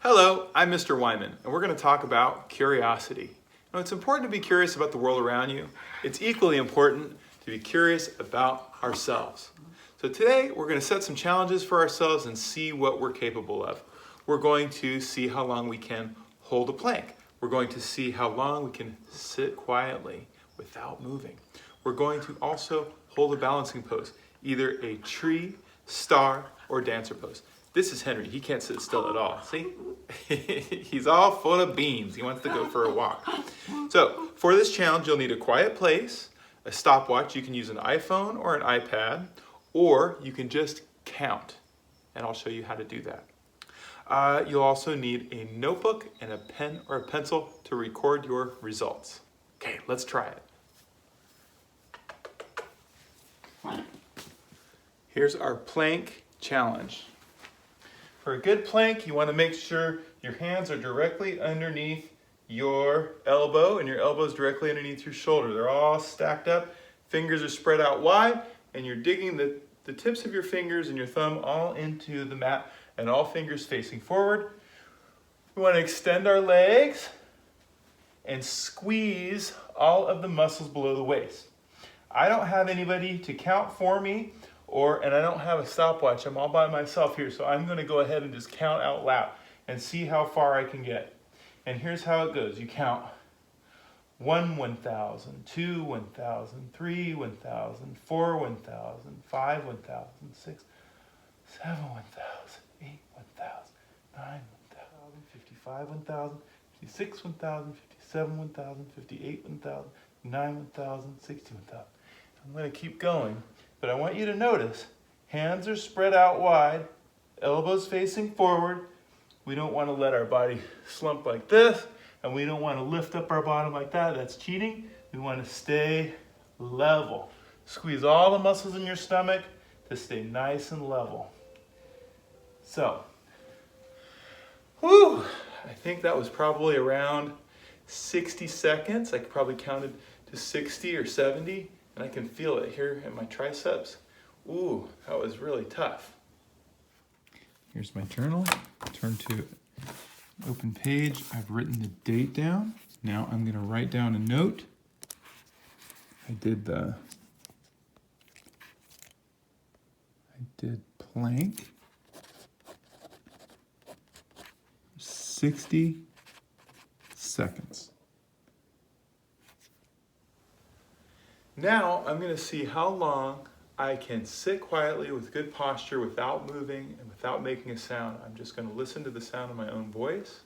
Hello, I'm Mr. Wyman, and we're going to talk about curiosity. Now, it's important to be curious about the world around you. It's equally important to be curious about ourselves. So today, we're going to set some challenges for ourselves and see what we're capable of. We're going to see how long we can hold a plank. We're going to see how long we can sit quietly without moving. We're going to also hold a balancing pose, either a tree, star, or dancer pose. This is Henry. He can't sit still at all. See? He's all full of beans. He wants to go for a walk. So for this challenge, you'll need a quiet place, a stopwatch. You can use an iPhone or an iPad, or you can just count. And I'll show you how to do that. You'll also need a notebook and a pen or a pencil to record your results. Okay, let's try it. Here's our plank challenge. For a good plank, you want to make sure your hands are directly underneath your elbow and your elbows directly underneath your shoulder. They're all stacked up, fingers are spread out wide, and you're digging the tips of your fingers and your thumb all into the mat and all fingers facing forward. We want to extend our legs and squeeze all of the muscles below the waist. I don't have anybody to count for me, and I don't have a stopwatch. I'm all by myself here, so I'm going to go ahead and just count out loud and see how far I can get. And here's how it goes. You count 1, 1,000, 2, 1,000, 3, 1,000, 4, 1,000, 5, 1,000, 6, 7, 1,000, 8, 1,000, 9, 1,000, 55, 1,000, 56, 1,000, 57, 1,000, 58, 1,000, 9, 1,000, 60, 1,000. I'm going to keep going. But I want you to notice, hands are spread out wide, elbows facing forward. We don't want to let our body slump like this, and we don't want to lift up our bottom like that. That's cheating. We want to stay level. Squeeze all the muscles in your stomach to stay nice and level. So, I think that was probably around 60 seconds. I probably counted to 60 or 70. And I can feel it here in my triceps. Ooh, that was really tough. Here's my journal. Turn to open page. I've written the date down. Now I'm going to write down a note. I did plank. 60 seconds. Now I'm going to see how long I can sit quietly with good posture without moving and without making a sound. I'm just going to listen to the sound of my own voice.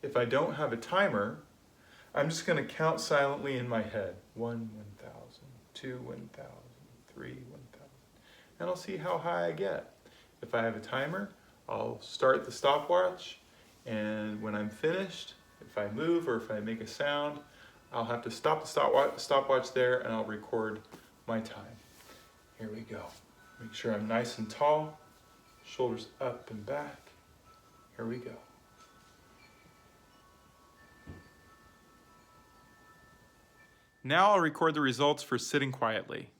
If I don't have a timer, I'm just going to count silently in my head. 1, 1,000, 2, 1,000, 3, 1,000. And I'll see how high I get. If I have a timer, I'll start the stopwatch, and when I'm finished, if I move or if I make a sound, I'll have to stop the stopwatch there, and I'll record my time. Here we go. Make sure I'm nice and tall, shoulders up and back. Here we go. Now I'll record the results for sitting quietly.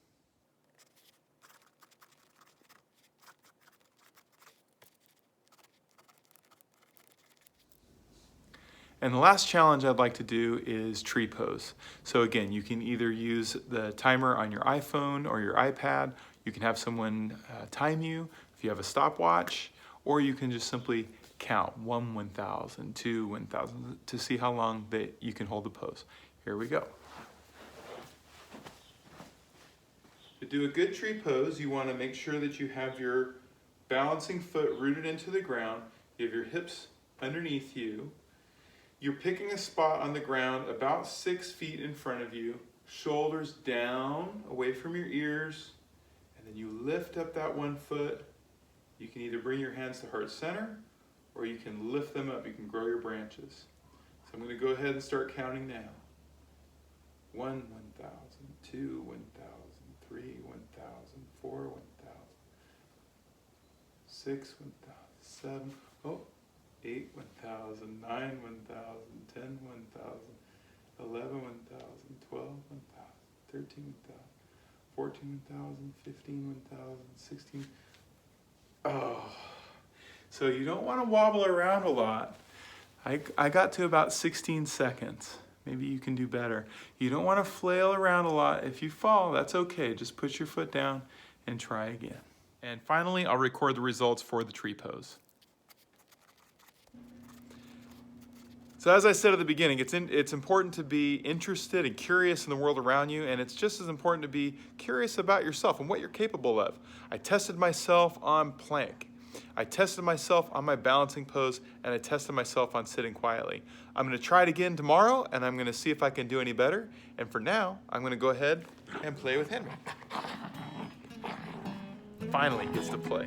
And the last challenge I'd like to do is tree pose. So again, you can either use the timer on your iPhone or your iPad. You can have someone time you if you have a stopwatch, or you can just simply count 1, 1,000, 2, 1,000 to see how long that you can hold the pose. Here we go. To do a good tree pose, you want to make sure that you have your balancing foot rooted into the ground. You have your hips underneath you. You're picking a spot on the ground about 6 feet in front of you, shoulders down, away from your ears, and then you lift up that one foot. You can either bring your hands to heart center, or you can lift them up. You can grow your branches. So I'm going to go ahead and start counting now. 1, 1,000, 2, 1,000, 3, 1,000, 4, 1,000, 6, 1,000, 7, 8, 1,000, 9, 1,000, 10, 1,000, 11, 1,000, 12, 1,000, 13, 1,000, 14, 1,000, 15, 1,000, 16. Oh, so you don't want to wobble around a lot. I got to about 16 seconds. Maybe you can do better. You don't want to flail around a lot. If you fall, that's okay. Just put your foot down and try again. And finally, I'll record the results for the tree pose. So as I said at the beginning, it's important to be interested and curious in the world around you, and it's just as important to be curious about yourself and what you're capable of. I tested myself on plank. I tested myself on my balancing pose, and I tested myself on sitting quietly. I'm going to try it again tomorrow, and I'm going to see if I can do any better. And for now, I'm going to go ahead and play with Henry. Finally gets to play.